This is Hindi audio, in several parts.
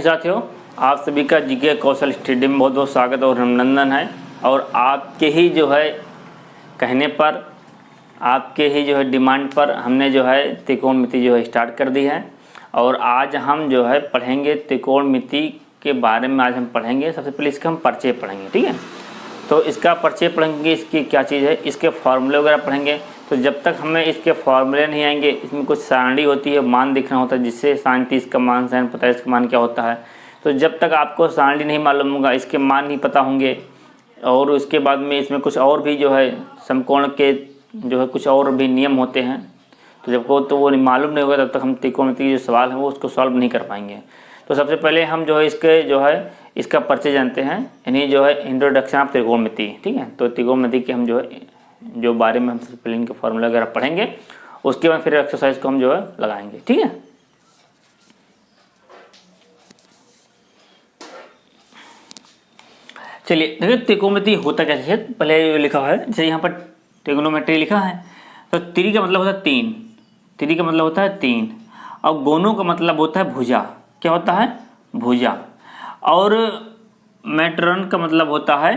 साथियों, आप सभी का जीके कौशल स्टडी में बहुत बहुत स्वागत और अभिनंदन है। और आपके ही जो है कहने पर, आपके ही जो है डिमांड पर हमने जो है त्रिकोणमिति जो है स्टार्ट कर दी है। और आज हम जो है पढ़ेंगे त्रिकोणमिति के बारे में। आज हम पढ़ेंगे, सबसे पहले इसका हम परिचय पढ़ेंगे, ठीक है। तो इसका परिचय पढ़ेंगे, इसकी क्या चीज़ है, इसके फॉर्मूले वगैरह पढ़ेंगे। तो जब तक हमें इसके फॉर्मूले नहीं आएंगे, इसमें कुछ सारणी होती है, मान दिखना होता है, जिससे साइन 30 का मान, साइन 45 का मान क्या होता है। तो जब तक आपको सारणी नहीं मालूम होगा, इसके मान नहीं पता होंगे, और उसके बाद में इसमें कुछ और भी जो है समकोण के जो है कुछ और भी नियम होते हैं। तो जब को तो वो मालूम नहीं होगा, तब तक हम त्रिकोणमिति के जो सवाल हैं वो उसको सॉल्व नहीं कर पाएंगे। तो सबसे पहले हम जो है इसके जो है इसका परिचय जानते हैं, यानी जो है इंट्रोडक्शन ऑफ त्रिकोणमिति, ठीक है। तो त्रिकोणमिति के हम जो है जो बारे में हम सबसे पहले इनके फॉर्मूला वगैरह पढ़ेंगे, उसके बाद फिर एक्सरसाइज को हम जो है लगाएंगे, ठीक है। चलिए देखिए त्रिकोणमिति होता कैसे है। पहले लिखा है, जैसे यहाँ पर ट्रिग्नोमेट्री लिखा है, तो त्रि का मतलब होता है तीन, त्रि का मतलब होता है तीन, और गोनों का मतलब होता है भुजा। क्या होता है? भुजा। और मैट्रन का मतलब होता है,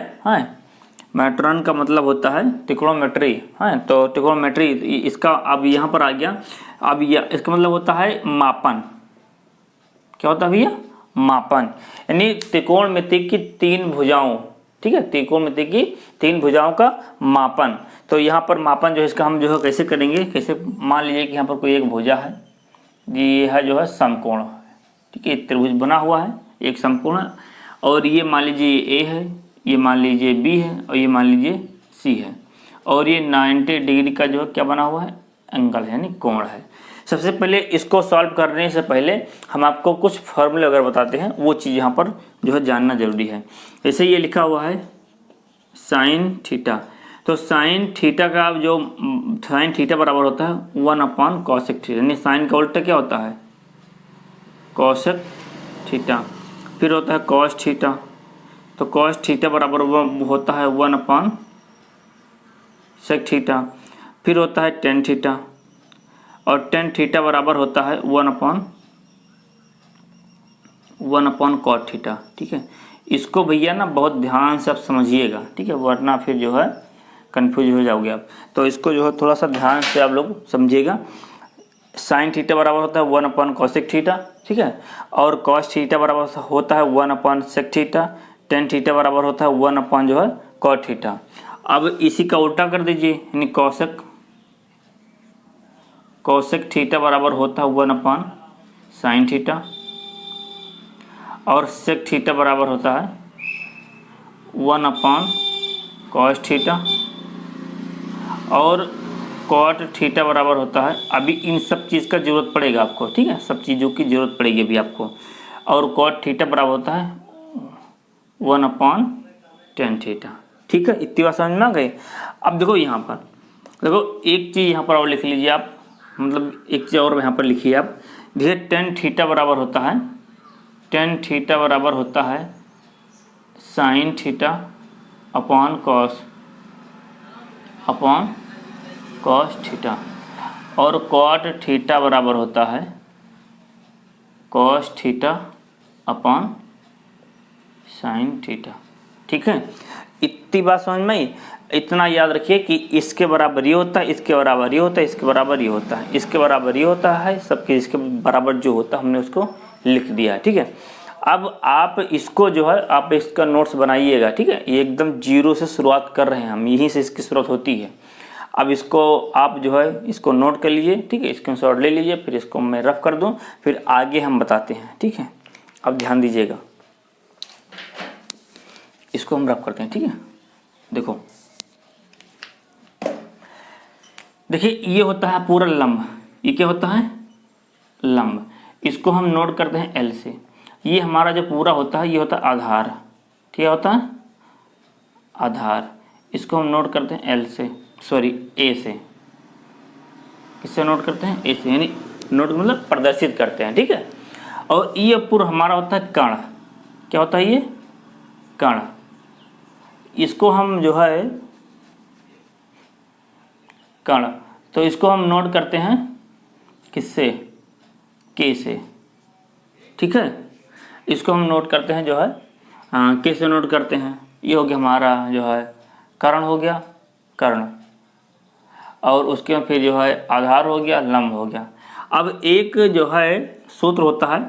मैट्रन का मतलब होता है त्रिकोणमेट्री, तो त्रिकोणमेट्री इसका अब यहाँ पर आ गया। अब इसका मतलब होता है मापन। क्या होता है भैया? मापन। यानी त्रिकोणमिति की तीन भुजाओं, ठीक है, त्रिकोणमिति की तीन भुजाओं का मापन। तो यहाँ पर मापन जो है इसका हम जो है कैसे करेंगे, कैसे, मान लीजिए कि यहाँ पर कोई एक भुजा है, ये है जो है समकोण, ठीक है, त्रिभुज बना हुआ है, एक समकोण है। और ये मान लीजिए ए है, ये मान लीजिए बी है, और ये मान लीजिए सी है। और ये 90 डिग्री का जो है क्या बना हुआ है, एंगल है, यानी कोण है। सबसे पहले इसको सॉल्व करने से पहले हम आपको कुछ फॉर्मूले अगर बताते हैं, वो चीज़ यहाँ पर जो है जानना जरूरी है। जैसे ये लिखा हुआ है साइन थीटा, तो साइन थीटा का जो साइन थीटा बराबर होता है 1 कॉसेक थीटा, यानी साइन का उल्टा क्या होता है, कॉसेक थीटा। फिर होता है कॉस थीटा, तो कॉस थीटा बराबर होता है 1 सेक थीटा। फिर होता है टेन थीटा, और टेन थीटा बराबर होता है 1 कॉट थीटा, ठीक है। इसको भैया ना बहुत ध्यान से आप समझिएगा, ठीक है, वरना फिर जो है कंफ्यूज हो जाओगे आप। तो इसको जो है थोड़ा सा ध्यान से आप लोग समझिएगा। साइन थीटा बराबर होता है 1 कॉसेक थीटा, ठीक है। और कॉस थीटा बराबर होता है 1 सेक थीटा। टेन थीटा बराबर होता है 1 जो है कॉट थीटा। अब इसी का उल्टा कर दीजिए, यानी कॉसेक थीटा बराबर होता है 1 साइन थीटा, और सेक थीटा बराबर होता है 1 कॉस थीटा, और कॉट थीटा बराबर होता है, अभी इन सब चीज़ का जरूरत पड़ेगा आपको, ठीक है, सब चीज़ों की जरूरत पड़ेगी अभी आपको। और कॉट थीटा बराबर होता है 1/tan थीटा, ठीक है। इतनी बात समझ में आ गई। अब देखो यहाँ पर, देखो एक चीज़ यहाँ पर और लिख लीजिए आप, मतलब एक चीज़ और यहाँ पर लिखिए आप। देखिए टेन थीटा बराबर होता है, टेन थीटा बराबर होता है sine theta upon cos theta, और कॉट थीटा बराबर होता है cos theta upon sine theta, ठीक है। इतनी बात समझ में आई। इतना याद रखिए कि इसके बराबर ये होता है, इसके बराबर ये होता है, इसके बराबर ये होता है, इसके बराबर ये होता है, सबके इसके बराबर जो होता है हमने उसको लिख दिया है, ठीक है। अब आप इसको जो है आप इसका नोट्स बनाइएगा, ठीक है। ये एकदम जीरो से शुरुआत कर रहे हैं हम, यहीं से इसकी शुरुआत होती है। अब इसको आप जो है इसको नोट कर लीजिए, ठीक है, स्क्रीनशॉट ले लीजिए, फिर इसको मैं रफ कर दूं, फिर आगे हम बताते हैं, ठीक है। अब ध्यान दीजिएगा, इसको हम रफ करते हैं, ठीक है। देखो देखिए ये होता है पूरा लंब, ये क्या होता है, लंब। इसको हम नोट करते हैं एल से। ये हमारा जो पूरा होता है ये होता है आधार, क्या होता है, आधार। इसको हम नोट करते हैं एल से, सॉरी ए से। किससे नोट करते हैं, ए से, यानी नोट मतलब प्रदर्शित करते हैं, ठीक है। और ये पूरा हमारा होता है कण, क्या होता है ये, कण। इसको हम जो है कण, तो इसको हम नोट करते हैं किससे, के से, ठीक है। इसको हम नोट करते हैं जो है कैसे नोट करते हैं, ये हो गया हमारा जो है कर्ण हो गया, कर्ण, और उसके बाद फिर जो है आधार हो गया, लंब हो गया। अब एक जो है सूत्र होता है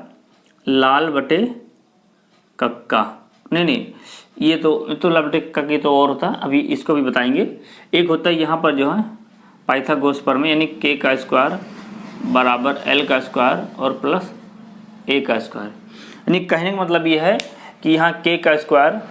लाल बटे कक्का, नहीं ये तो लाल बटे कक्का की तो और होता है, अभी इसको भी बताएंगे। एक होता है यहाँ पर जो है पाइथागोरस प्रमेय, यानी k का स्क्वायर बराबर l का स्क्वायर और प्लस a का स्क्वायर। यानी कहने का मतलब ये है कि यहाँ k का स्क्वायर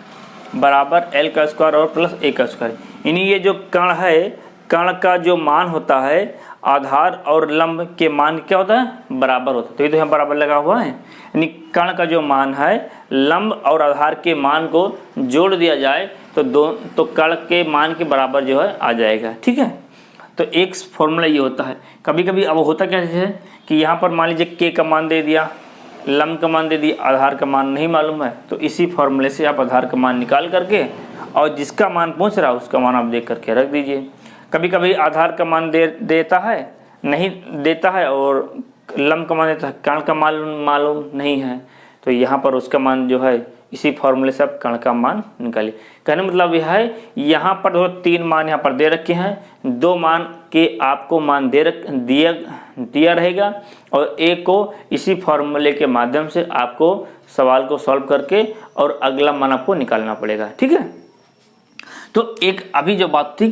बराबर l का स्क्वायर और प्लस a का स्क्वायर, यानी ये जो कर्ण है, कर्ण का जो मान होता है आधार और लंब के मान क्या होता है, बराबर होता है। तो ये तो यहाँ बराबर लगा हुआ है, यानी कर्ण का जो मान है लंब और आधार के मान को जोड़ दिया जाए तो कर्ण के मान के बराबर जो है आ जाएगा। ठीक है, तो एक फॉर्मूला ये होता है। कभी कभी अब होता क्या है कि यहाँ पर मान लीजिए k का मान दे दिया, लंब का मान दे दिया, आधार का मान नहीं मालूम है, तो इसी फॉर्मूले से आप आधार का मान निकाल करके और जिसका मान पूछ रहा है उसका मान आप देख करके रख दीजिए। कभी कभी आधार का मान देता है, नहीं देता है, और लंब का मान देता है, कर्ण का मान मालूम नहीं है, तो यहाँ पर उसका मान जो है इसी फॉर्मूले से आप कर्ण का मान निकालिए। कहने मतलब यह है यहाँ पर जो 3 मान यहाँ पर दे रखे हैं, 2 मान के आपको मान दिया रहेगा और एक को इसी फॉर्मूले के माध्यम से आपको सवाल को सॉल्व करके और अगला मान आपको निकालना पड़ेगा। ठीक है, तो एक अभी जो बात थी,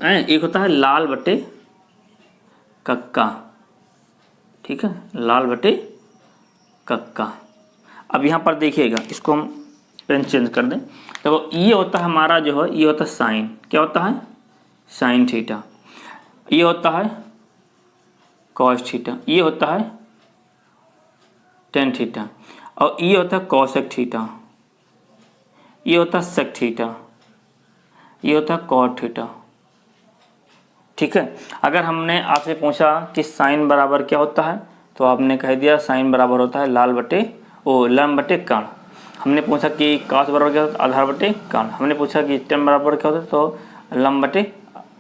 एक होता है लाल बटे कक्का। ठीक है, लाल बटे कक्का। अब यहाँ पर देखिएगा, इसको हम पेन चेंज कर दें, तो ये होता है हमारा जो है, ये होता है साइन, क्या होता है, साइन थीटा। ये होता है कॉस थीटा, ये होता है टेन थीटा, और ये होता है कॉसेक थीटा, ये होता है सेक थीटा, ये होता है कॉट थीटा। ठीक है, अगर हमने आपसे पूछा कि साइन बराबर क्या होता है, तो आपने कह दिया साइन बराबर होता है लंब बटे कर्ण। हमने पूछा कि कॉस बराबर क्या होता है, आधार बटे कर्ण। हमने पूछा कि टेन बराबर क्या होता है, तो लंब बटे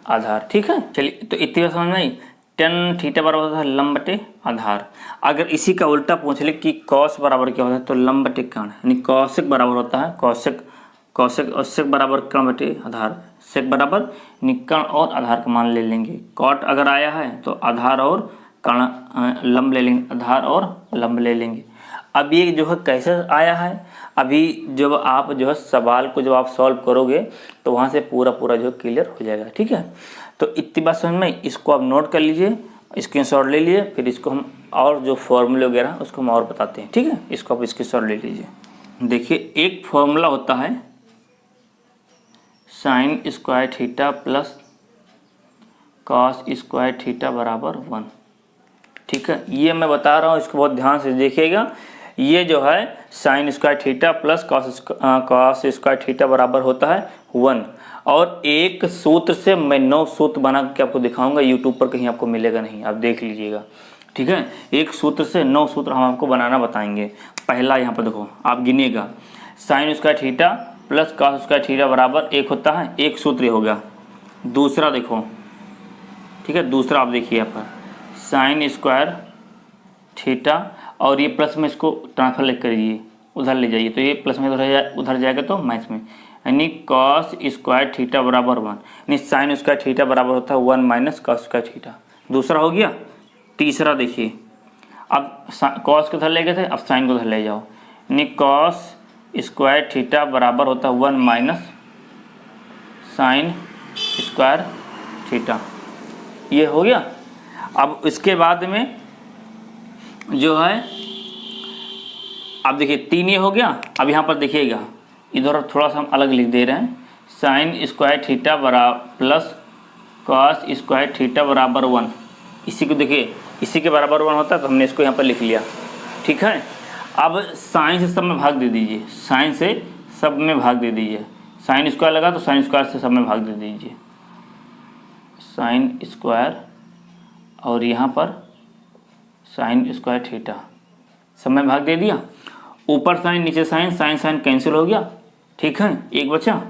आधार। ठीक है, चलिए, तो इतनी बात समझ में आई। टेन थीटा बराबर होता है लंब बटे आधार। अगर इसी का उल्टा पूछ ले कि कॉस बराबर क्या होता है, तो लंब बटे कर्ण, यानी कॉसेक बराबर होता है कॉसेक और सेक बराबर कर्ण बटे आधार। सेक बराबर कर्ण और आधार का मान ले लेंगे। कॉट अगर आया है तो आधार और कर्ण लंब ले लेंगे, आधार और लंब ले लेंगे। अब ये जो है कैसे आया है, अभी जब आप जो है सवाल को जब आप सॉल्व करोगे तो वहाँ से पूरा जो क्लियर हो जाएगा। ठीक है, तो इतनी बात समझ में, इसको आप नोट कर लीजिए, स्क्रीनशॉट ले लीजिए, फिर इसको हम और जो फॉर्मूले वगैरह उसको हम और बताते हैं। ठीक है, इसको आप स्क्रीनशॉट ले लीजिए। देखिए, एक फॉर्मूला होता है sign square theta plus cos square theta बराबर 1। ठीक है, ये मैं बता रहा हूँ, इसको बहुत ध्यान से देखिएगा। ये जो है sign square theta plus cos square theta बराबर होता है 1। और एक सूत्र से मैं 9 सूत्र बना के आपको दिखाऊंगा, यूट्यूब पर कहीं आपको मिलेगा नहीं, आप देख लीजिएगा। ठीक है, एक सूत्र से 9 सूत्र हम आपको बनाना बताएंगे। पहला यहाँ पर देखो, आप गिनिएगा, sine square theta plus cos square theta बराबर 1 होता है, एक सूत्र हो गया। दूसरा देखो, ठीक है, दूसरा आप देखिए यहाँ पर साइन स्क्वायर थीटा, और ये प्लस में इसको ट्रांसफर ले करिए, उधर ले जाइए, तो ये प्लस में उधर जाएगा तो माइनस में, यानी कॉस स्क्वायर थीटा बराबर 1, यानी साइन स्क्वायर थीटा बराबर होता है 1 माइनस कॉस स्क्वायर थीटा। दूसरा हो गया। तीसरा देखिए, अब कॉस को उधर ले गए थे, अब साइन को उधर ले जाओ, यानी कॉस स्क्वायर थीटा बराबर होता है 1 माइनस साइन स्क्वायर थीटा। ये हो गया। अब इसके बाद में जो है, अब देखिए 3 ये हो गया। अब यहाँ पर देखिएगा, इधर थोड़ा सा हम अलग लिख दे रहे हैं, साइन स्क्वायर थीटा बराबर प्लस कॉस स्क्वायर थीटा बराबर 1। इसी को देखिए, इसी के बराबर 1 होता है, तो हमने इसको यहाँ पर लिख लिया। ठीक है, अब साइन से सब में भाग दे दीजिए, साइन से सब में भाग दे दीजिए। साइन स्क्वायर लगा तो साइन स्क्वायर से सब में भाग दे दीजिए, साइन स्क्वायर, और यहाँ पर साइन स्क्वायर थीटा सब में भाग दे दिया। ऊपर साइन नीचे साइन, साइन साइन कैंसिल हो गया। ठीक है, एक बचा।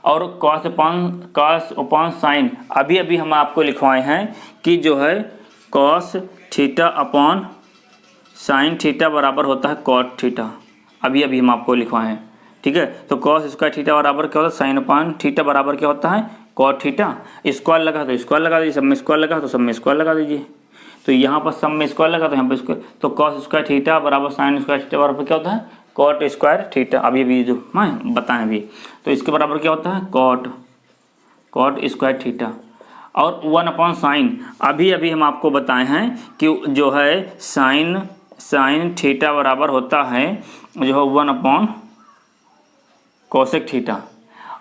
और कॉस अपॉन साइन, अभी हम आपको लिखवाए हैं कि जो है cos theta upon sine theta बराबर होता है कॉट थीटा, अभी अभी हम आपको लिखवाए हैं, ठीक है। तो कॉस स्क्वायर थीटा बराबर क्या होता है, साइन अपान थीटा बराबर क्या होता है, कॉट थीटा। स्क्वायर लगा तो स्क्वायर लगा दीजिए, सब में स्क्वायर लगा तो सब में स्क्वायर लगा दीजिए। तो यहाँ पर सब में स्क्वायर लगा तो यहाँ पर स्क्वायर, तो कॉस स्क्वायर थीटा बराबर साइन स्क्वायर थीटा बराबर क्या होता है, कॉट स्क्वायर थीटा, अभी अभी जो मैं बताएं अभी। तो इसके बराबर क्या होता है, कॉट स्क्वायर थीटा। और 1/sin, अभी अभी हम आपको बताए हैं कि जो है साइन थीटा बराबर होता है जो है 1/cosec थीटा।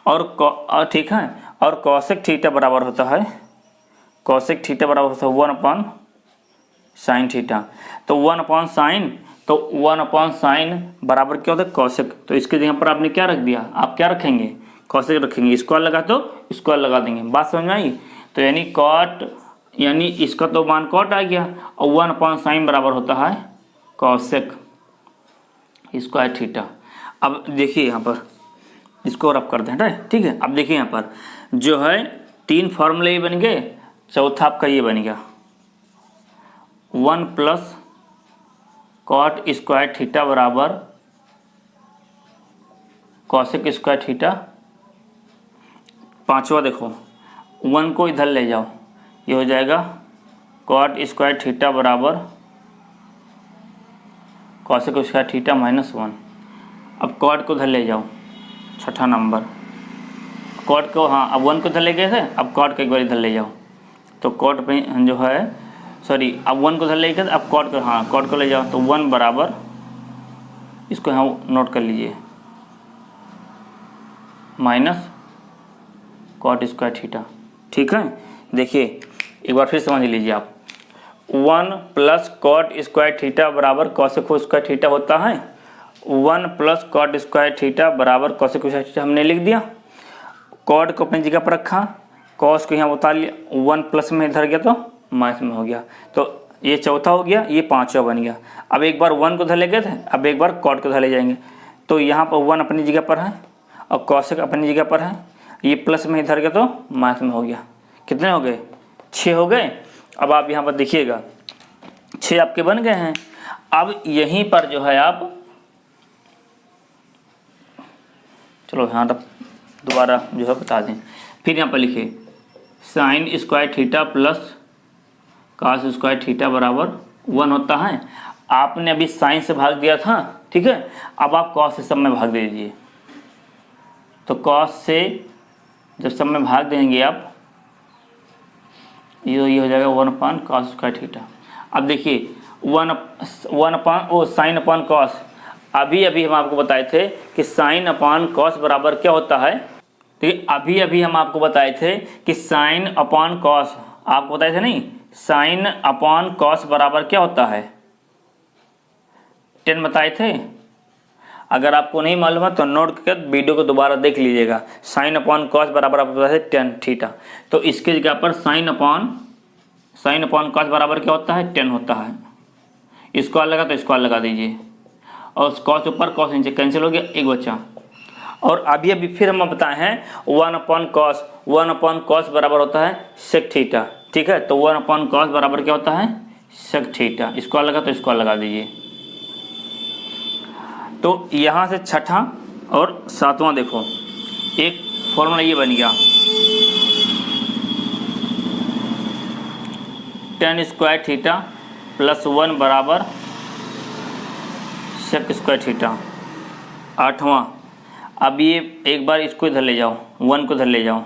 और ठीक है, और cosec थीटा बराबर होता है 1/sin थीटा। तो 1/sin बराबर क्या होता है, cosec। तो इसके जगह पर आपने क्या रख दिया, आप क्या रखेंगे, cosec रखेंगे। स्क्वायर लगा तो स्क्वायर लगा देंगे, बात समझ में आई। तो यानी कॉट, यानी इसका तो मान कॉट आ गया, और 1/sin बराबर होता है cosec स्क्वायर थीटा। अब देखिए यहाँ पर इसको रफ कर दें, ठीक है। अब देखिए यहाँ पर जो है 3 फॉर्मूले ये बन गए, चौथा आपका ये बन गया 1 + कॉट स्क्वायर थीटा बराबर cosec स्क्वायर थीटा। पांचवा देखो 1 को इधर ले जाओ, ये हो जाएगा कॉट स्क्वायर थीटा बराबर cosec स्क्वायर थीटा -1। अब कॉट को इधर ले जाओ, छठा नंबर कॉट को, हाँ अब 1 को इधर ले गए थे, अब कॉट को एक बार इधर ले जाओ। तो कॉट पे जो है, सॉरी अब 1 को इधर ले गए, अब कॉट को, हाँ कॉट को ले जाओ। तो 1 बराबर, इसको यहाँ नोट कर लीजिए, माइनस कॉट स्क्वायर थीटा, ठीक है। देखिए एक बार फिर समझ लीजिए आप, 1 + कॉट स्क्वायर थीटा बराबर cosec स्क्वायर थीटा होता है। 1 + कॉट स्क्वायर थीटा बराबर cosec स्क्वायर थीटा हमने लिख दिया। कॉट को अपनी जगह पर रखा, कॉस को यहाँ उतार लिया, 1 प्लस में इधर गया तो माइनस में हो गया। तो ये चौथा हो गया, ये पांचवा बन गया। अब एक बार 1 को इधर ले गए थे, अब एक बार कॉट को इधर ले जाएंगे। तो यहाँ पर 1 अपनी जगह पर है और cosec अपनी जगह पर है, ये प्लस में इधर गया तो माइनस में हो गया। कितने हो गए, 6 हो गए। अब आप यहाँ पर देखिएगा 6 आपके बन गए हैं। अब यहीं पर जो है आप, चलो यहाँ तक दोबारा जो है बता दें, फिर यहाँ पर लिखिए sign square theta plus cos square theta बराबर 1 होता है। आपने अभी साइन से भाग दिया था, ठीक है। अब आप कॉस से सब में भाग दे दीजिए। तो कॉस से जब सब में भाग देंगे आप, ये हो जाएगा 1/cos स्क्वायर थीटा। अब देखिए 1 साइन अपॉन कॉस, अभी अभी हम आपको बताए थे कि साइन अपॉन कॉस बराबर क्या होता है। देखिए अभी अभी हम आपको बताए थे कि साइन अपॉन कॉस, आपको बताए थे नहीं, साइन अपॉन कॉस बराबर क्या होता है, 10 बताए थे। अगर आपको नहीं मालूम है तो नोट कर वीडियो को दोबारा देख लीजिएगा। साइन अपॉन कॉस बराबर आपको बताया था 10 थीटा। तो इसके जगह पर साइन अपॉन कॉस बराबर क्या होता है, 10 होता है। स्क्वायर लगा तो स्क्वायर लगा दीजिए, और कॉस ऊपर कॉस नीचे कैंसिल हो गया, एक बचा। और अभी अभी फिर हम बताए हैं 1/cos बराबर होता है sec थीटा, ठीक है। तो 1/cos बराबर क्या होता है, sec थीटा। स्क्वायर लगा तो स्क्वायर लगा दीजिए। तो यहाँ से छठा और सातवां देखो, एक फॉर्मूला ये बन गया, tan स्क्वायर थीटा प्लस 1 बराबर sec स्क्वायर थीटा। आठवां, अब ये एक बार इसको इधर ले जाओ, 1 को इधर ले जाओ।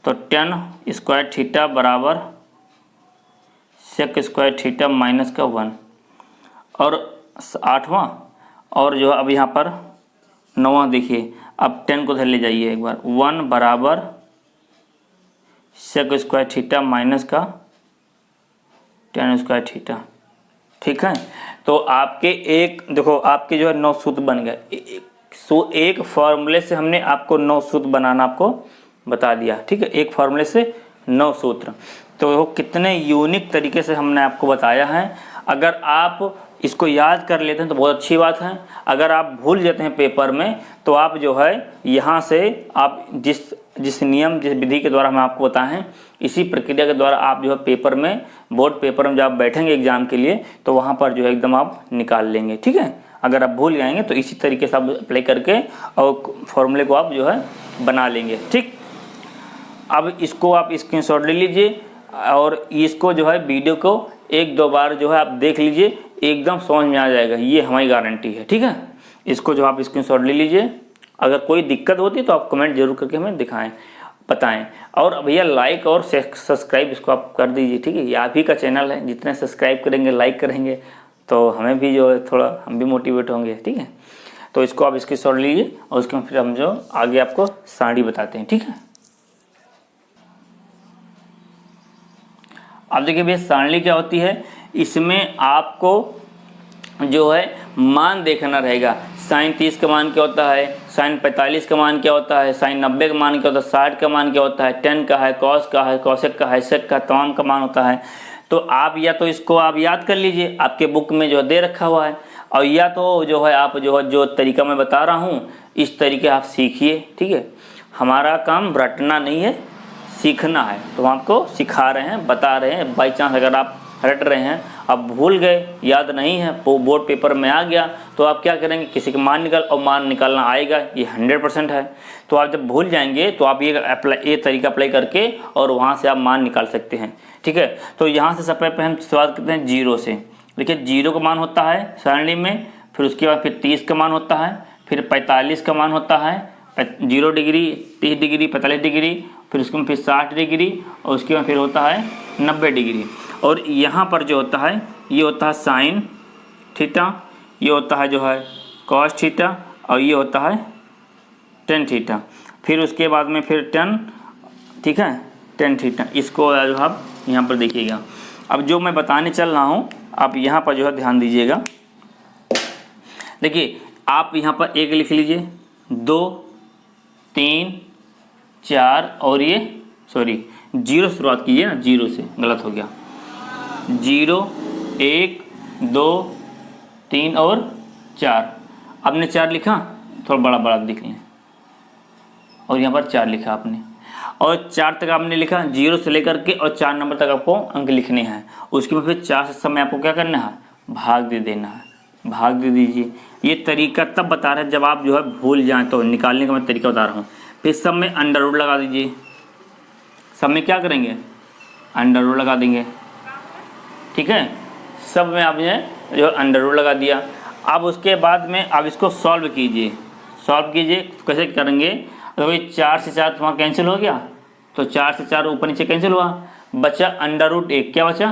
तो tan स्क्वायर थीटा बराबर sec स्क्वायर थीटा माइनस का 1। और आठवां, और जो अब यहाँ पर 9वां देखिए, अब 10 को इधर ले जाइए एक बार, 1 बराबर sec स्क्वायर थीटा माइनस का tan स्क्वायर थीटा, ठीक है। तो आपके एक देखो, आपके जो है 9 सूत्र बन गए। एक फॉर्मूले से हमने आपको 9 सूत्र बनाना आपको बता दिया, ठीक है। एक फॉर्मूले से 9 सूत्र, तो वो कितने यूनिक तरीके से हमने आपको बताया है। अगर आप इसको याद कर लेते हैं तो बहुत अच्छी बात है। अगर आप भूल जाते हैं पेपर में, तो आप जो है यहाँ से आप जिस नियम जिस विधि के द्वारा हम आपको बताएं हैं, इसी प्रक्रिया के द्वारा आप जो है पेपर में, बोर्ड पेपर में जब आप बैठेंगे एग्जाम के लिए तो वहाँ पर जो है एकदम आप निकाल लेंगे। ठीक है, अगर आप भूल जाएंगे तो इसी तरीके से आप अप्लाई करके और फॉर्मूले को आप जो है बना लेंगे। ठीक, अब इसको आप स्क्रीनशॉट ले लीजिए और इसको जो है वीडियो को 1-2 बार जो है आप देख लीजिए, एकदम समझ में आ जाएगा, ये हमारी गारंटी है। ठीक है, इसको जो आप स्क्रीनशॉट ले लीजिए। अगर कोई दिक्कत होती है तो आप कमेंट जरूर करके हमें दिखाएं, बताएं। और भैया लाइक और सब्सक्राइब इसको आप कर दीजिए। ठीक है, ये आप ही का चैनल है, जितने सब्सक्राइब करेंगे, लाइक करेंगे तो हमें भी जो है थोड़ा हम भी मोटिवेट होंगे। ठीक है, तो इसको आप स्क्रीनशॉट लीजिए और उसके बाद फिर हम जो आगे आपको सारणी बताते हैं। ठीक है, अब देखिए भैया सारणी क्या होती है, इसमें आपको जो है मान देखना रहेगा। साइन 30 का मान क्या होता है, साइन 45 का मान क्या होता है, साइन 90 का मान क्या होता है, 60 का मान क्या होता है, टेन का है, कॉस का है, कॉसेक का है, सेक का, तमाम का मान होता है। तो आप या तो इसको आप याद कर लीजिए, आपके बुक में जो दे रखा हुआ है, और या तो जो है आप जो तरीका मैं बता रहा हूँ इस तरीके आप सीखिए। ठीक है, हमारा काम रटना नहीं है, सीखना है, तो हम आपको सिखा रहे हैं, बता रहे हैं। बाई चांस अगर आप रट रहे हैं, अब भूल गए, याद नहीं है, बोर्ड पेपर में आ गया तो आप क्या करेंगे, किसी का मान निकाल, और मान निकालना आएगा, ये 100% है। तो आप जब भूल जाएंगे तो आप ये तरीका अप्लाई करके और वहाँ से आप मान निकाल सकते हैं। ठीक है, तो यहाँ से सबसे पहले हम शुरुआत करते हैं 0 से। देखिए 0 का मान होता है सारणी में, फिर उसके बाद फिर 30 का मान होता है, फिर 45 का मान होता है, 0 डिग्री, 30 डिग्री, 45 डिग्री, फिर उसके बाद फिर 60 डिग्री, और उसके बाद फिर होता है 90 डिग्री। और यहाँ पर जो होता है ये होता है साइन थीटा, ये होता है जो है कॉस थीटा, और ये होता है टेन थीटा। फिर उसके बाद में फिर टेन, ठीक है, टेन थीटा। इसको जो आप यहाँ पर देखिएगा। अब जो मैं बताने चल रहा हूँ आप यहाँ पर जो है ध्यान दीजिएगा। देखिए आप यहाँ पर 1 लिख लीजिए, 2, 3, 4 और ये 0 शुरुआत कीजिए ना, 0 से गलत हो गया। 0, 1, 2, 3 और 4। आपने 4 लिखा, थोड़ा बड़ा बड़ा लिख लें, और यहाँ पर 4 लिखा आपने, और 4 तक आपने लिखा, 0 से लेकर के और 4 नंबर तक आपको अंक लिखने हैं। उसके बाद फिर 4 से समय आपको क्या करना है, भाग दे देना है, भाग दे दीजिए। ये तरीका तब बता रहे हैं जब आप जो है भूल जाएं, तो निकालने का मैं तरीका बता रहा हूँ। फिर सब में अंडर रूट लगा दीजिए, सब में क्या करेंगे, अंडर रूट लगा देंगे। ठीक है, सब में आपने जो अंडर रूट लगा दिया। अब उसके बाद में आप इसको सॉल्व कीजिए, कैसे करेंगे। तो 4 से 4 वहाँ कैंसिल हो गया, तो 4 से 4 ऊपर नीचे कैंसिल हुआ, बचा अंडर रूट 1। क्या बचा,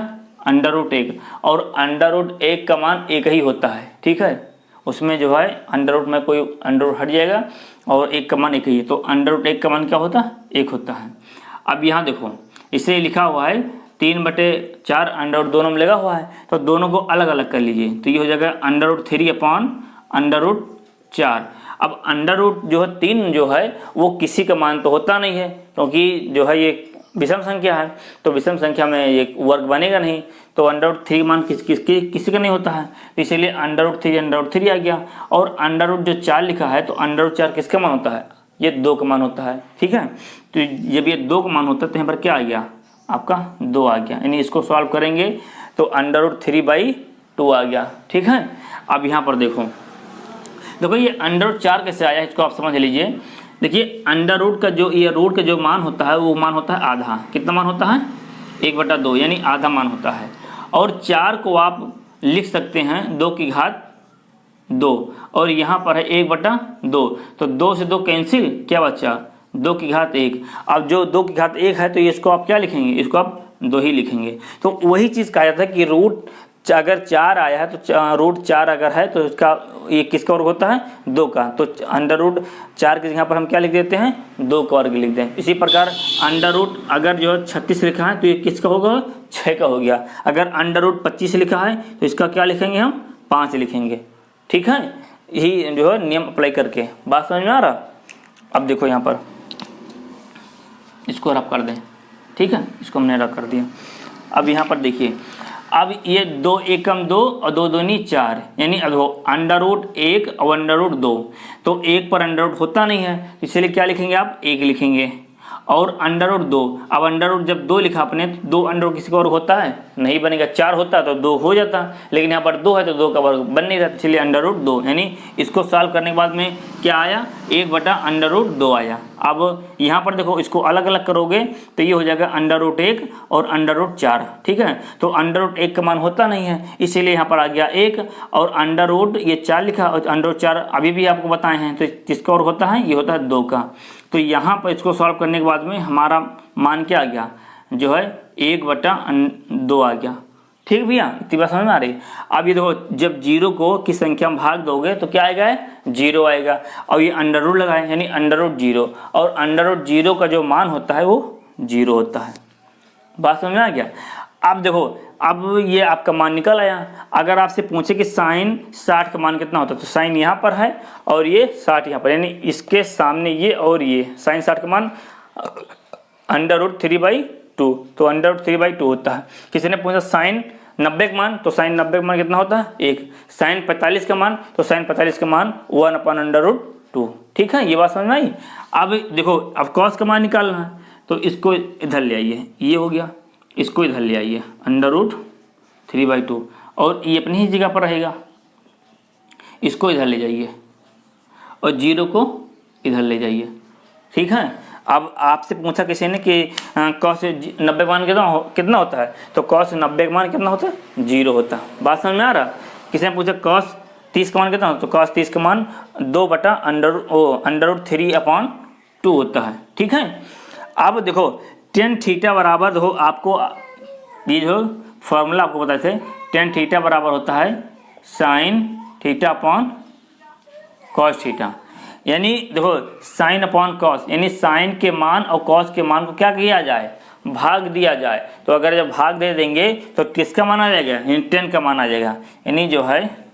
अंडर रूट 1, और अंडर रूट 1 का मान 1 ही होता है। ठीक है, उसमें जो है अंडर रूट में कोई अंडर रूट हट जाएगा और 1 का मान 1 ही है, तो अंडर रूट 1 का मान क्या होता है, 1 होता है। अब यहाँ देखो इसे लिखा हुआ है 3/4 अंडर रूट दोनों में लगा हुआ है, तो दोनों को अलग अलग कर लीजिए, तो ये हो जाएगा under root 3 upon under root 4। अब अंडर रूट जो है 3 जो है वो किसी का मान तो होता नहीं है, क्योंकि जो है ये विषम संख्या है, तो विषम संख्या में ये वर्ग बनेगा नहीं, तो अंडर रूट 3 मान किसी का नहीं होता है, तो इसीलिए अंडर रूट 3 आ गया। और अंडर रूट जो 4 लिखा है, तो अंडर रूट 4 किसका मान होता है, ये 2 का मान होता है। ठीक है, तो जब ये 2 का मान होता है तो यहाँ पर क्या आ गया, आपका 2 आ गया, यानी इसको सॉल्व करेंगे तो अंडर रूट 3/2 आ गया। ठीक है, अब यहाँ पर देखो ये अंडर रूट 4 कैसे आया, इसको आप समझ लीजिए। देखिए अंडर रूट का जो ये रूट का जो मान होता है वो मान होता है आधा। कितना मान होता है, 1/2, यानी आधा मान होता है। और 4 को आप लिख सकते हैं 2 की घात 2, और यहाँ पर है 1/2, तो 2 से 2 कैंसिल, क्या बचा, 2 की घात 1। अब जो 2 की घात 1 है तो इसको आप क्या लिखेंगे, इसको आप 2 ही लिखेंगे। तो वही चीज़ कहा जाता है कि रूट अगर 4 आया है तो रूट 4 अगर है तो इसका ये किसका वर्ग होता है, 2 का, तो अंडर रूट 4 के यहाँ पर हम क्या लिख देते हैं, 2 का वर्ग लिख दें। इसी प्रकार अंडर रूट अगर जो 36 लिखा है तो ये किसका होगा, 6 का हो गया। अगर अंडर रूट 25 लिखा है तो इसका क्या लिखेंगे, हम 5 लिखेंगे। ठीक है, यही जो है नियम अप्लाई करके, बात समझ में आ रहा। अब देखो यहाँ पर इसको रफ कर दें। ठीक है, इसको हमने रफ कर दिया। अब यहाँ पर देखिए, अब ये 2 एकम 2 और 2 दूनी 4, यानी अब अंडर रूट 1 और अंडर रूट 2, तो 1 पर अंडर रूट होता नहीं है, इसलिए क्या लिखेंगे आप, 1 लिखेंगे। और अंडर रूट 2। अब अंडर रूट जब 2 लिखा आपने तो 2 अंडर रूट किसी का वर्ग होता है नहीं बनेगा, 4 होता तो 2 हो जाता, लेकिन यहाँ पर 2 है तो 2 का वर्ग बन नहीं रहा, इसलिए अंडर रूट 2। यानी इसको सॉल्व करने के बाद में क्या आया, 1/√2 आया। अब यहाँ पर देखो इसको अलग अलग करोगे तो ये हो जाएगा अंडर रूट 1 और अंडर रूट 4। ठीक है, तो अंडर रूट 1 का मान होता नहीं है इसीलिए यहाँ पर आ गया 1, और अंडर रूट ये 4 लिखा और अंडर रूट 4 अभी भी आपको बताए हैं, तो किसका और होता है, ये होता है 2 का। तो यहाँ पर इसको सॉल्व करने के बाद में हमारा मान क्या आ गया, जो है 1/2 आ गया। ठीक भैया, इतनी बात समझ में आ रही। अब ये देखो जब 0 को किस संख्या में भाग दोगे तो क्या आएगा, 0 आएगा, और ये अंडर रूट लगाए यानी अंडर रूट 0, और अंडर रूट 0 का जो मान होता है वो 0 होता है। बात समझ में आ गया। अब देखो अब ये आपका मान निकल आया। अगर आपसे पूछे कि साइन 60 का मान कितना होता है, तो साइन यहाँ पर है और ये 60 यहाँ पर, यानी इसके सामने ये और ये साइन 60 का मान √3/2, तो √3/2 होता है। किसी ने पूछा साइन 90 का मान, तो साइन 90 का मान कितना होता है 1। साइन 45 का मान, तो साइन 45 का मान 1/√2। ठीक है, ये बात समझ में आई। अब देखो अब कॉस का मान निकालना है, तो इसको इधर ले आइए, ये हो गया, इसको इधर ले आइए √3/2, और ये अपनी ही जगह पर रहेगा, इसको इधर ले जाइए और 0 को इधर ले जाइए। ठीक है, अब आपसे पूछा किसी ने कि कॉस 90 मान कितना होता है, तो कॉस 90 का मान कितना होता है, 0 होता है। बात समझ में आ रहा। किसी ने पूछा कॉस 30 का मान कितना होता है, तो कॉस 30 का मान 2/√3/2 होता है। ठीक है, अब देखो tan थीटा बराबर, देखो आपको ये जो फॉर्मूला आपको पता थे, tan थीटा बराबर होता है sine theta upon cos theta. यानी देखो साइन अपॉन कॉस, यानी साइन के मान और कॉस के मान को क्या किया जाए, भाग दिया जाए। तो अगर जब भाग दे देंगे तो किसका मान आ जाएगा, यानी tan का मान आ जाएगा। यानी जो है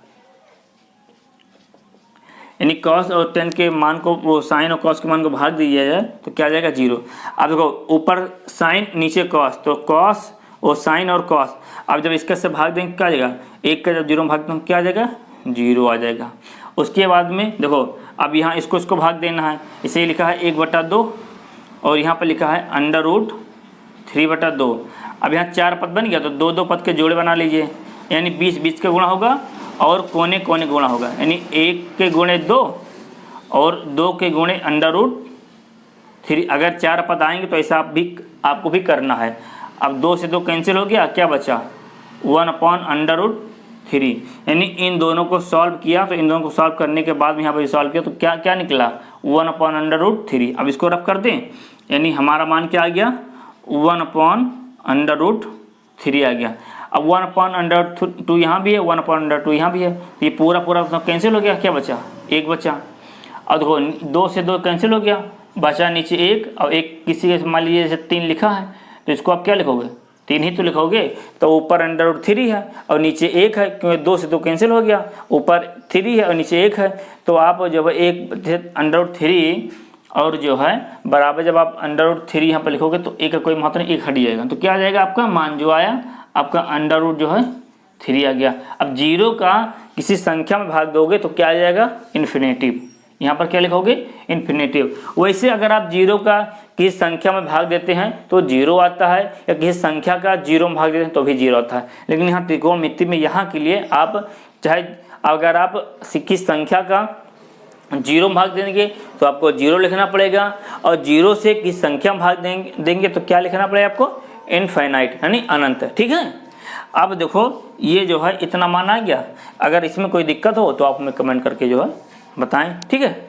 यानी कॉस और tan के मान को, वो साइन और कॉस के मान को भाग दिया जाए तो क्या आ जाएगा, 0। अब देखो ऊपर साइन नीचे कॉस, तो कॉस और साइन और कॉस, अब जब इसका से भाग देंगे क्या आ जाएगा, 1 का जब 0 में भाग देंगे क्या आ जाएगा, 0 आ जाएगा। उसके बाद में देखो अब यहाँ इसको भाग देना है, इसे लिखा है 1/2 और यहाँ पर लिखा है √3/2। अब यहाँ 4 पद बन गया तो 2 पद के जोड़े बना लीजिए, यानी 20 का गुणा होगा और कोने गुणा होगा, यानी 1 के गुणे 2 और 2 के गुणे √3। अगर 4 पद आएंगे तो ऐसा आपको भी करना है। अब 2 से 2 कैंसिल हो गया, क्या बचा 1/√3, यानी इन दोनों को सॉल्व किया, तो इन दोनों को सॉल्व करने के बाद में यहाँ पर सॉल्व किया तो क्या क्या निकला, 1/√3। अब इसको रफ कर दें, यानी हमारा मान क्या आ गया, 1/√3 आ गया। अब 1/√2 यहाँ भी है, 1/√2 यहाँ भी है, ये पूरा कैंसिल हो गया, क्या बचा, 1 बचा। अब देखो 2 से 2 कैंसिल हो गया, बचा नीचे 1 और 1 किसी के मान लीजिए जैसे 3 लिखा है तो इसको आप क्या लिखोगे, 3 ही तो लिखोगे। तो ऊपर √3 है और नीचे 1 है, क्योंकि 2 से 2 कैंसिल हो गया, ऊपर 3 है और नीचे 1 है। तो आप जब 1/√3 और जो है बराबर, जब आप √3 यहाँ पर लिखोगे तो 1 का कोई महत्व नहीं, 1 हट जाएगा, तो क्या आ जाएगा आपका मान जो आया, आपका √3 आ गया। अब 0 का किसी संख्या में भाग दोगे तो क्या आ जाएगा, इन्फिनेटिव। यहाँ पर क्या लिखोगे, इन्फिनेटिव। वैसे अगर आप 0 का किसी संख्या में भाग देते हैं तो 0 आता है, या किसी संख्या का 0 में भाग देते हैं तो भी 0 आता है। लेकिन यहाँ त्रिकोणमिति में यहाँ के लिए आप चाहे अगर आप किसी संख्या का 0 में भाग देंगे तो आपको 0 लिखना पड़ेगा, और 0 से किस संख्या में भाग देंगे तो क्या लिखना पड़ेगा आपको, इनफाइनाइट, यानी अनंत। ठीक है, अब देखो ये जो है इतना मान आ गया। अगर इसमें कोई दिक्कत हो तो आप हमें कमेंट करके जो है बताएं। ठीक है,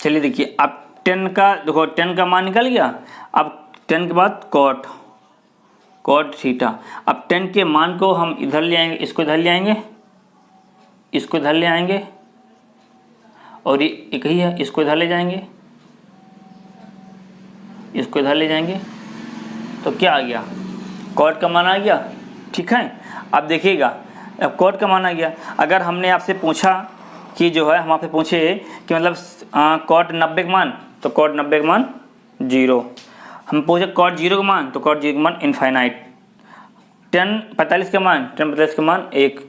चलिए देखिए अब 10 का, देखो 10 का मान निकल गया। अब 10 के बाद कॉट थीटा। अब 10 के मान को हम इधर ले आएंगे, इसको इधर ले आएंगे, इसको इधर ले आएंगे, और ये एक ही है, इसको इधर ले जाएंगे, इसको इधर ले जाएंगे, तो क्या आ गया, कॉट का मान आ गया। ठीक है, अब देखिएगा अब कॉट का मान आ गया। अगर हमने आपसे पूछा कि जो है, हम आपसे पूछे कि मतलब कॉट 90 का मान, तो कॉट 90 का मान 0। हम पूछे कॉट 0 का मान, तो कॉट 0 का मान इनफाइनाइट। tan 45 का मान, tan 45 का मान 1।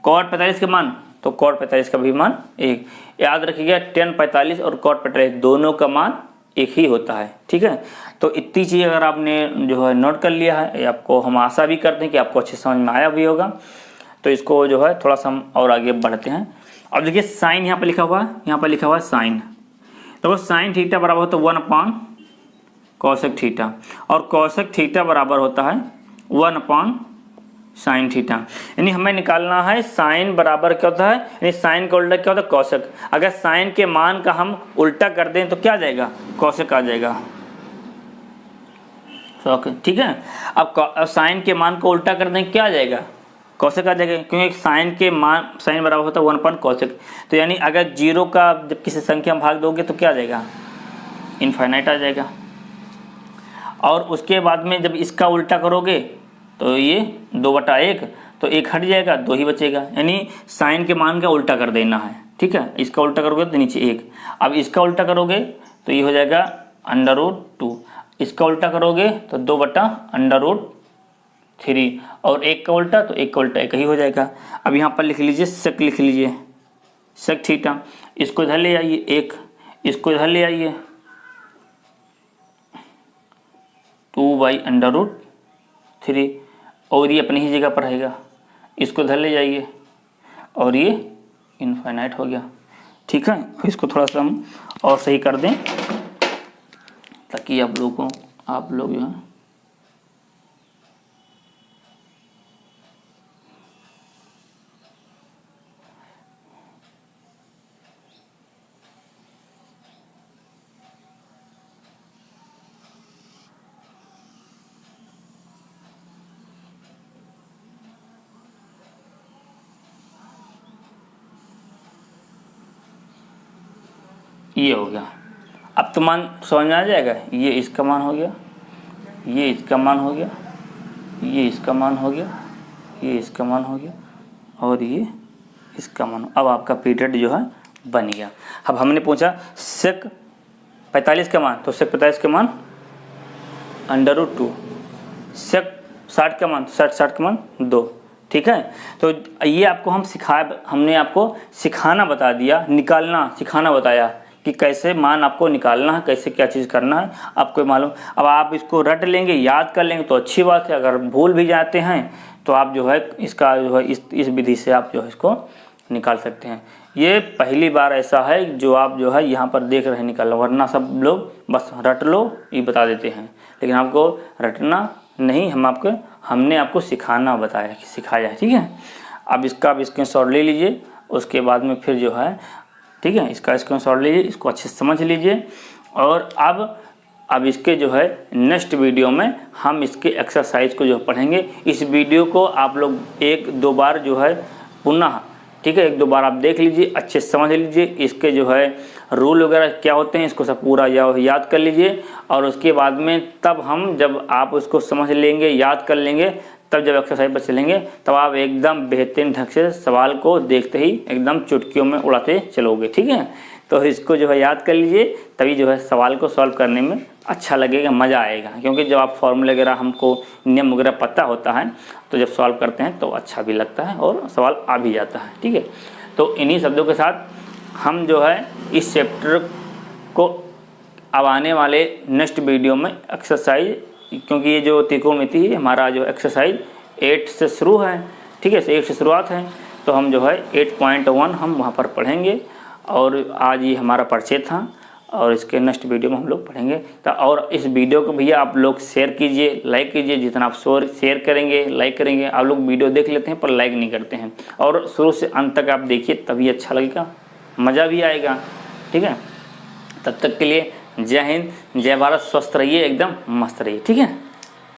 कॉट 45 का मान, तो कॉट 45 का भी मान 1। याद रखिएगा tan 45 और कॉट 45 दोनों का मान एक ही होता है, ठीक है। तो इतनी चीज़ अगर आपने जो है नोट कर लिया है, आपको हम आशा भी करते हैं कि आपको अच्छे समझ में आया भी होगा। तो इसको जो है थोड़ा सा हम और आगे बढ़ते हैं। अब देखिए साइन यहाँ पर लिखा हुआ है, यहाँ पर लिखा हुआ है साइन। तो साइन थीटा बराबर होता है 1 कॉसेक थीटा, और कॉसेक थीटा बराबर होता है 1 साइन थीटा। यानी हमें निकालना है साइन बराबर क्या होता है, यानी साइन का उल्टा क्या होता है कॉसेक। अगर साइन के मान का हम उल्टा कर दें तो क्या आ जाएगा, कॉसेक आ जाएगा, ठीक है। अब साइन के मान को उल्टा कर दें क्या आ जाएगा, कॉसेक आ जाएगा, क्योंकि साइन के मान साइन बराबर होता है 1 कॉसेक। तो यानी अगर 0 का जब किसी संख्या में भाग दोगे तो क्या आ जाएगा, इनफाइनाइट आ जाएगा। और उसके बाद में जब इसका उल्टा करोगे तो ये 2/1, तो 1 हट जाएगा, 2 ही बचेगा। यानी साइन के मान का उल्टा कर देना है, ठीक है। इसका उल्टा करोगे तो नीचे 1, अब इसका उल्टा करोगे तो ये हो जाएगा √2, इसका उल्टा करोगे तो 2/√3, और 1 का उल्टा तो 1 का उल्टा 1 ही हो जाएगा। अब यहाँ पर लिख लीजिए सेक, लिख लीजिए सेक थीटा। इसको इधर ले आइए 1, इसको इधर ले आइए 2/√3, और ये अपनी ही जगह पर रहेगा। इसको इधर ले जाइए और ये इनफाइनाइट हो गया, ठीक है। इसको थोड़ा सा हम और सही कर दें ताकि आप लोग जो है ये हो गया। अब तो मान समझ में आ जाएगा, ये इसका मान हो गया, ये इसका मान हो गया, ये इसका मान हो गया, ये इसका मान हो गया, और ये इसका मान। अब आपका पीरियड जो है बन गया। अब हमने पूछा सेक 45 का मान, तो सेक 45 का मान √2, सेक 60 का मान, 60 का मान 2, ठीक है। तो ये आपको हमने आपको सिखाना बता दिया, निकालना सिखाना बताया कि कैसे मान आपको निकालना है, कैसे क्या चीज़ करना है आपको मालूम। अब आप इसको रट लेंगे, याद कर लेंगे तो अच्छी बात है। अगर भूल भी जाते हैं तो आप जो है इसका जो है इस विधि से आप जो है इसको निकाल सकते हैं। ये पहली बार ऐसा है जो आप जो है यहाँ पर देख रहे हैं निकालना, वरना सब लोग बस रट लो ये बता देते हैं, लेकिन आपको रटना नहीं, हमने आपको सिखाना बताया, सिखाया है, ठीक है। अब इसका स्क्रीनशॉट ले लीजिए, उसके बाद में फिर जो है, ठीक है, इसका स्क्रीनशॉट लीजिए, इसको अच्छे से समझ लीजिए। और अब इसके जो है नेक्स्ट वीडियो में हम इसके एक्सरसाइज को जो पढ़ेंगे। इस वीडियो को आप लोग 1-2 बार जो है पुनः, ठीक है, 1-2 बार आप देख लीजिए, अच्छे से समझ लीजिए, इसके जो है रूल वगैरह क्या होते हैं इसको सब पूरा याद कर लीजिए। और उसके बाद में तब हम जब आप उसको समझ लेंगे, याद कर लेंगे, तब जब एक्सरसाइज पर चलेंगे तब आप एकदम बेहतरीन ढंग से सवाल को देखते ही एकदम चुटकियों में उड़ाते चलोगे, ठीक है। तो इसको जो है याद कर लीजिए, तभी जो है सवाल को सॉल्व करने में अच्छा लगेगा, मज़ा आएगा। क्योंकि जब आप फॉर्मूले वगैरह हमको नियम वगैरह पता होता है तो जब सॉल्व करते हैं तो अच्छा भी लगता है और सवाल आ भी जाता है, ठीक है। तो इन्हीं शब्दों के साथ हम जो है इस चैप्टर को अब आने वाले नेक्स्ट वीडियो में एक्सरसाइज, क्योंकि ये जो त्रिकोणमिति है हमारा जो एक्सरसाइज 8 से शुरू है, ठीक है, 8 से शुरुआत है, तो हम जो है 8.1 हम वहाँ पर पढ़ेंगे। और आज ये हमारा परिचय था, और इसके नेक्स्ट वीडियो में हम लोग पढ़ेंगे। तो और इस वीडियो को भैया आप लोग शेयर कीजिए, लाइक कीजिए। जितना आप शेयर करेंगे, लाइक करेंगे, आप लोग वीडियो देख लेते हैं पर लाइक नहीं करते हैं, और शुरू से अंत तक आप देखिए, तभी अच्छा लगेगा, मज़ा भी आएगा, ठीक है। तब तक के लिए जय हिंद, जय भारत, स्वस्थ रहिए, एकदम मस्त रहिए, ठीक है।